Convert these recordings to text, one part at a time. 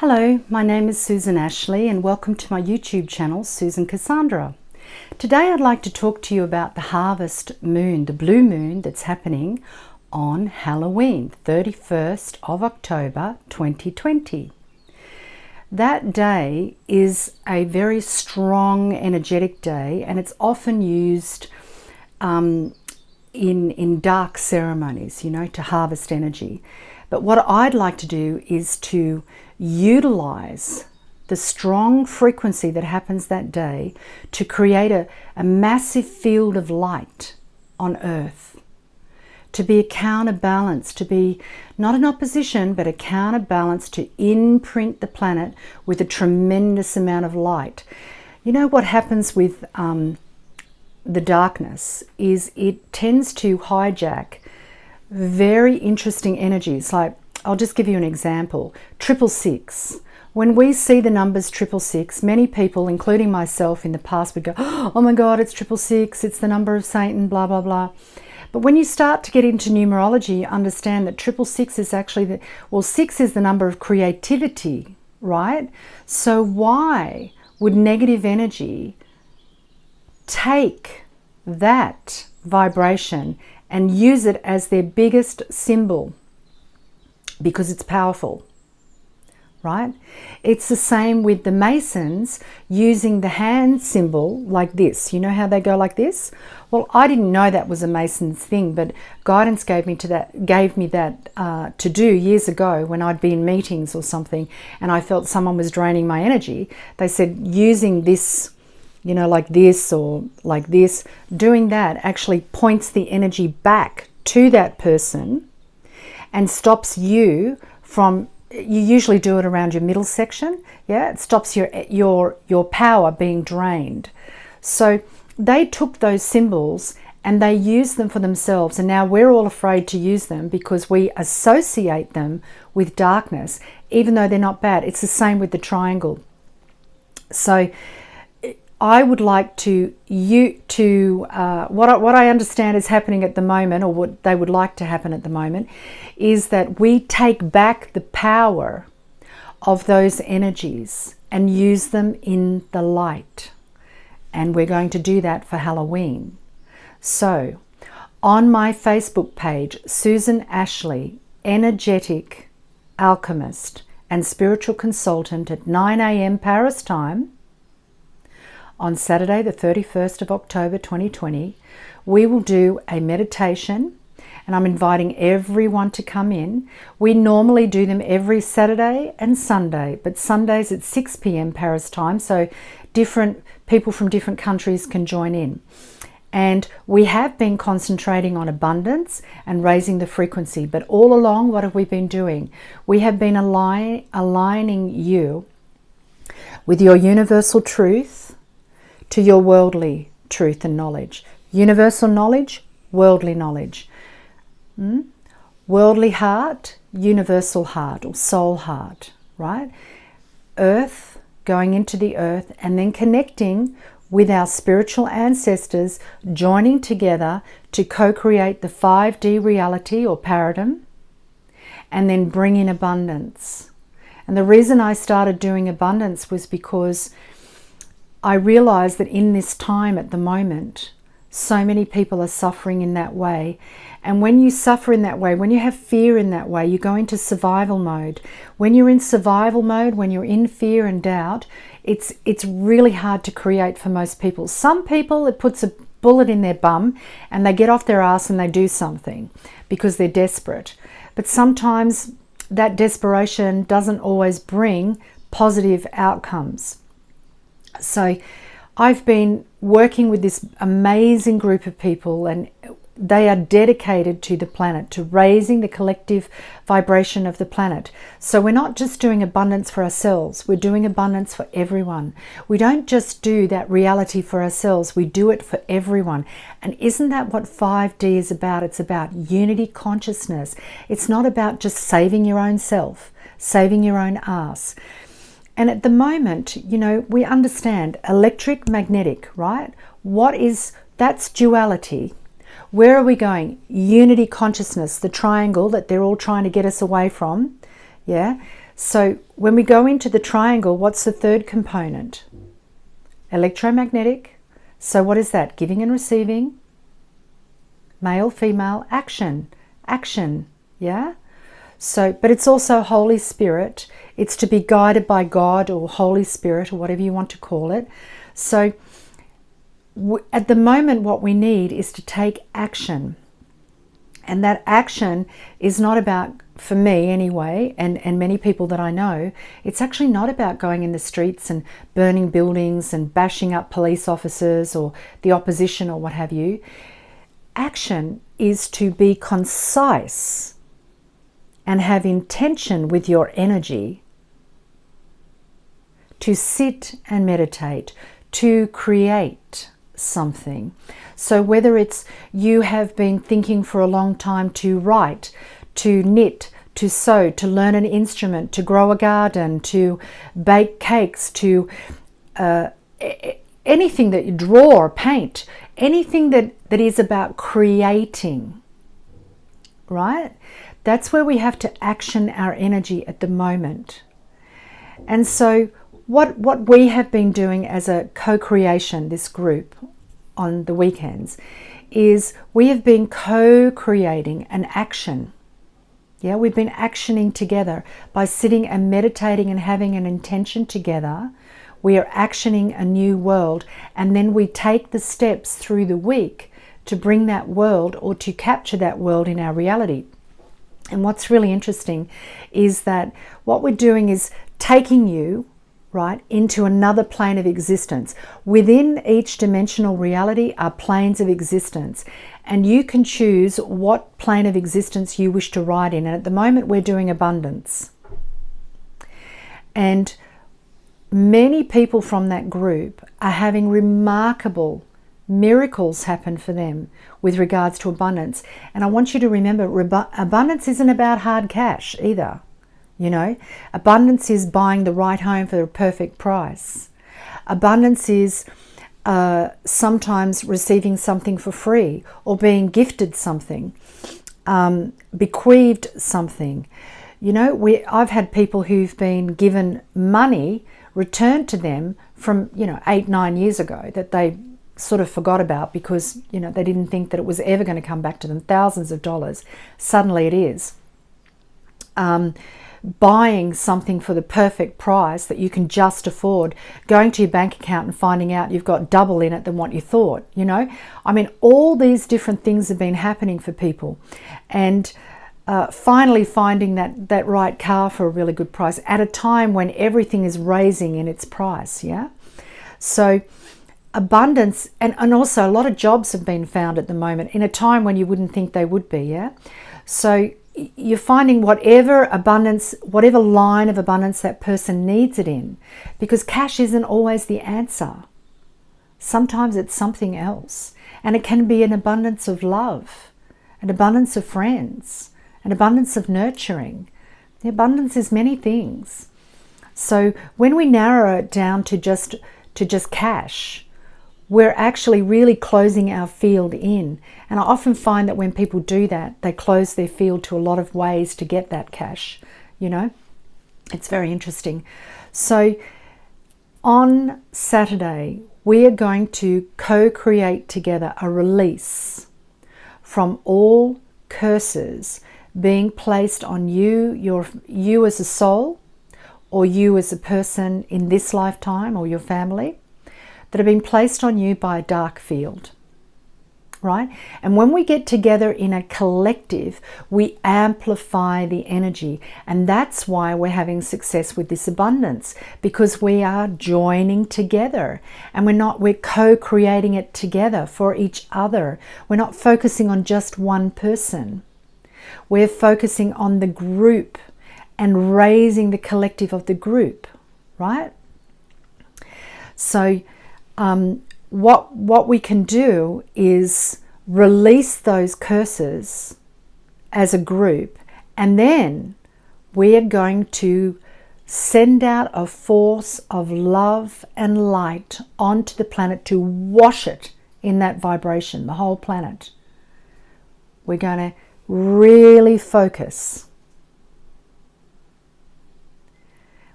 Hello, my name is Susan Ashley and welcome to my YouTube channel, Susan&Kassandra. Today I'd like to talk to you about the harvest moon, the blue moon that's happening on Halloween, 31st of October 2020. That day is a very strong, energetic day, and it's often used in dark ceremonies, to harvest energy. But what I'd like to do is to utilize the strong frequency that happens that day to create a massive field of light on Earth, to be a counterbalance, to be not in opposition, but a counterbalance to imprint the planet with a tremendous amount of light. You know what happens with the darkness is it tends to hijack very interesting energies. Like, I'll just give you an example. 666. When we see the numbers 666, many people, including myself in the past, would go, oh my God, it's 666, it's the number of Satan, blah, blah, blah. But when you start to get into numerology, you understand that 666 is actually, 6 is the number of creativity, right? So why would negative energy take that vibration and use it as their biggest symbol? Because it's powerful, right? It's the same with the Masons using the hand symbol like this. You know how they go like this? Well, I didn't know that was a Mason's thing, but guidance gave me that to do years ago when I'd be in meetings or something and I felt someone was draining my energy. They said using this, like this or like this, doing that actually points the energy back to that person and stops you from, you usually do it around your middle section, yeah? It stops your power being drained. So they took those symbols and they used them for themselves, and now we're all afraid to use them because we associate them with darkness, even though they're not bad. It's the same with the triangle. So I would like what I understand is happening at the moment, or what they would like to happen at the moment, is that we take back the power of those energies and use them in the light. And we're going to do that for Halloween. So on my Facebook page, Susan Ashley, energetic alchemist and spiritual consultant, at 9 a.m. Paris time, on Saturday the 31st of October 2020, we will do a meditation, and I'm inviting everyone to come in. We normally do them every Saturday and Sunday, but Sundays at 6 p.m. Paris time, so different people from different countries can join in. And we have been concentrating on abundance and raising the frequency, but all along, what have we been doing? We have been aligning you with your universal truth to your worldly truth and knowledge. Universal knowledge, worldly knowledge. Worldly heart, universal heart or soul heart, right? Earth, going into the earth and then connecting with our spiritual ancestors, joining together to co-create the 5D reality or paradigm, and then bring in abundance. And the reason I started doing abundance was because I realized that in this time at the moment, so many people are suffering in that way. And when you suffer in that way, when you have fear in that way, you go into survival mode. When you're in survival mode, when you're in fear and doubt, it's really hard to create for most people. Some people, it puts a bullet in their bum and they get off their ass and they do something because they're desperate. But sometimes that desperation doesn't always bring positive outcomes. So I've been working with this amazing group of people, and they are dedicated to the planet, to raising the collective vibration of the planet. So we're not just doing abundance for ourselves, we're doing abundance for everyone. We don't just do that reality for ourselves, we do it for everyone. And isn't that what 5D is about? It's about unity consciousness. It's not about just saving your own self, saving your own ass. And at the moment, we understand electric, magnetic, right? That's duality. Where are we going? Unity consciousness, the triangle that they're all trying to get us away from. Yeah. So when we go into the triangle, what's the third component? Electromagnetic. So what is that? Giving and receiving. Male, female, action. Action, yeah? So, but it's also Holy Spirit. It's to be guided by God or Holy Spirit or whatever you want to call it. So at the moment, what we need is to take action. And that action is not about, for me anyway, and many people that I know, it's actually not about going in the streets and burning buildings and bashing up police officers or the opposition or what have you. Action is to be concise and have intention with your energy, to sit and meditate, to create something. So whether it's you have been thinking for a long time to write, to knit, to sew, to learn an instrument, to grow a garden, to bake cakes, to anything that you draw or paint, anything that is about creating, right? That's where we have to action our energy at the moment. And so what we have been doing as a co-creation, this group on the weekends, is we have been co-creating an action. Yeah, we've been actioning together by sitting and meditating and having an intention together. We are actioning a new world, and then we take the steps through the week to bring that world or to capture that world in our reality. And what's really interesting is that what we're doing is taking you, right, into another plane of existence. Within each dimensional reality are planes of existence, and you can choose what plane of existence you wish to ride in. And at the moment we're doing abundance. And many people from that group are having remarkable miracles happen for them with regards to abundance. And I want you to remember, abundance isn't about hard cash either. You know, abundance is buying the right home for the perfect price. Abundance is sometimes receiving something for free, or being gifted something, bequeathed something. You know, I've had people who've been given money returned to them from, 8-9 years ago that they sort of forgot about because, they didn't think that it was ever going to come back to them. Thousands of dollars. Suddenly it is. Buying something for the perfect price that you can just afford, going to your bank account and finding out you've got double in it than what you thought, all these different things have been happening for people. And finally finding that right car for a really good price at a time when everything is raising in its price, yeah? So abundance, and also a lot of jobs have been found at the moment in a time when you wouldn't think they would be, yeah? So you're finding whatever abundance, whatever line of abundance that person needs it in, because cash isn't always the answer. Sometimes it's something else, and it can be an abundance of love, an abundance of friends, an abundance of nurturing. The abundance is many things. So when we narrow it down to just cash, we're actually really closing our field in. And I often find that when people do that, they close their field to a lot of ways to get that cash, It's very interesting. So on Saturday, we are going to co-create together a release from all curses being placed on you as a soul, or you as a person in this lifetime, or your family, that have been placed on you by a dark field, right? And when we get together in a collective, we amplify the energy. And that's why we're having success with this abundance, because we are joining together, and we're co-creating it together for each other. We're not focusing on just one person. We're focusing on the group and raising the collective of the group, right? So what we can do is release those curses as a group, and then we are going to send out a force of love and light onto the planet to wash it in that vibration, the whole planet. We're going to really focus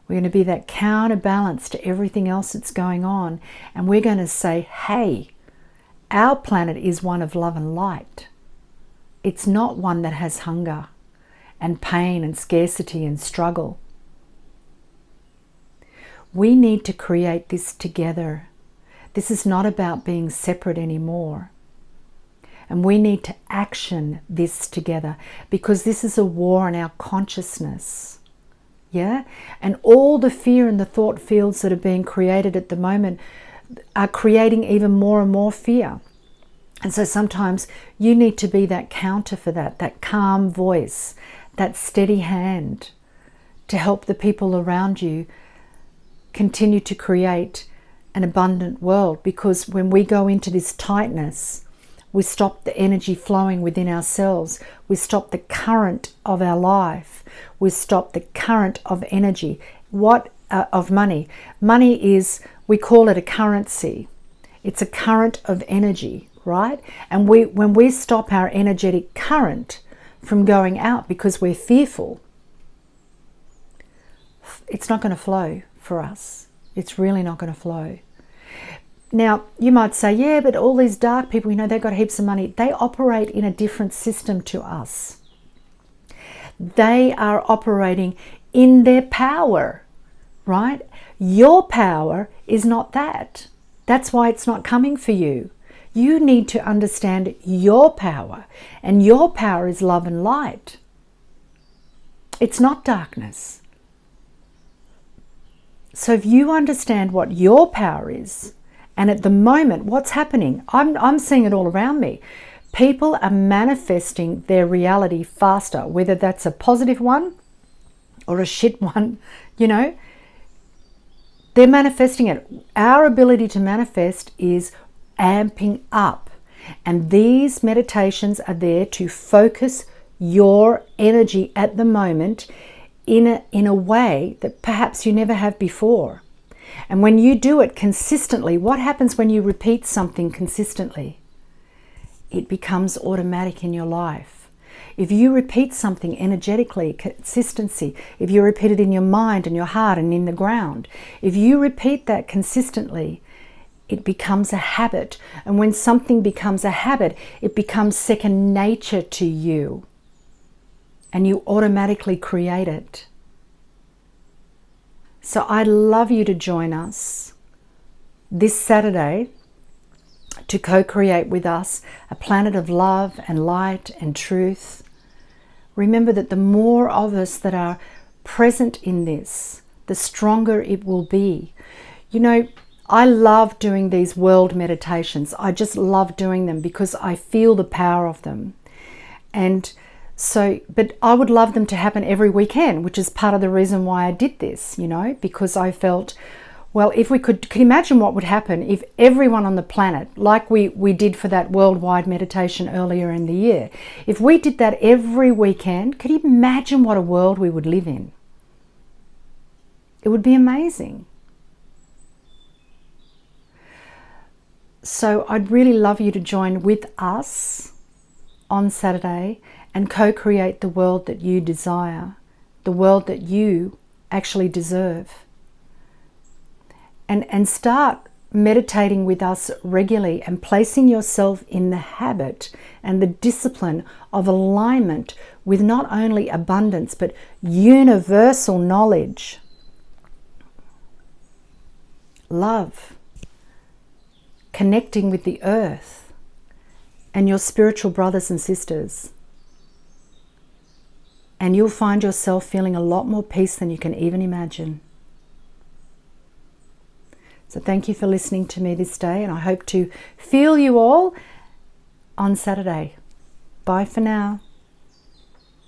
We're going to be that counterbalance to everything else that's going on. And we're going to say, hey, our planet is one of love and light. It's not one that has hunger and pain and scarcity and struggle. We need to create this together. This is not about being separate anymore. And we need to action this together, because this is a war on our consciousness. Yeah? And all the fear and the thought fields that are being created at the moment are creating even more and more fear. And so sometimes you need to be that counter for that calm voice, that steady hand to help the people around you continue to create an abundant world. Because when we go into this tightness, we stop the energy flowing within ourselves. We stop the current of our life. We stop the current of energy. Of money? Money is, we call it a currency. It's a current of energy, right? And when we stop our energetic current from going out because we're fearful, it's not going to flow for us. It's really not going to flow. Now, you might say, yeah, but all these dark people, they've got heaps of money. They operate in a different system to us. They are operating in their power, right? Your power is not that. That's why it's not coming for you. You need to understand your power, and your power is love and light. It's not darkness. So if you understand what your power is, and at the moment, what's happening? I'm seeing it all around me. People are manifesting their reality faster, whether that's a positive one or a shit one, They're manifesting it. Our ability to manifest is amping up. And these meditations are there to focus your energy at the moment in a way that perhaps you never have before. And when you do it consistently, what happens when you repeat something consistently? It becomes automatic in your life. If you repeat something energetically, consistency, if you repeat it in your mind and your heart and in the ground, if you repeat that consistently, it becomes a habit. And when something becomes a habit, it becomes second nature to you. And you automatically create it. So I'd love you to join us this Saturday to co-create with us a planet of love and light and truth. Remember that the more of us that are present in this, the stronger it will be. I love doing these world meditations. I just love doing them because I feel the power of them. But I would love them to happen every weekend, which is part of the reason why I did this, because I felt, well, if we could you imagine what would happen if everyone on the planet, like we did for that worldwide meditation earlier in the year, if we did that every weekend, could you imagine what a world we would live in? It would be amazing. So I'd really love you to join with us on Saturday and co-create the world that you desire, the world that you actually deserve. And start meditating with us regularly and placing yourself in the habit and the discipline of alignment with not only abundance, but universal knowledge, love, connecting with the earth and your spiritual brothers and sisters. And you'll find yourself feeling a lot more peace than you can even imagine. So thank you for listening to me this day, and I hope to feel you all on Saturday. Bye for now.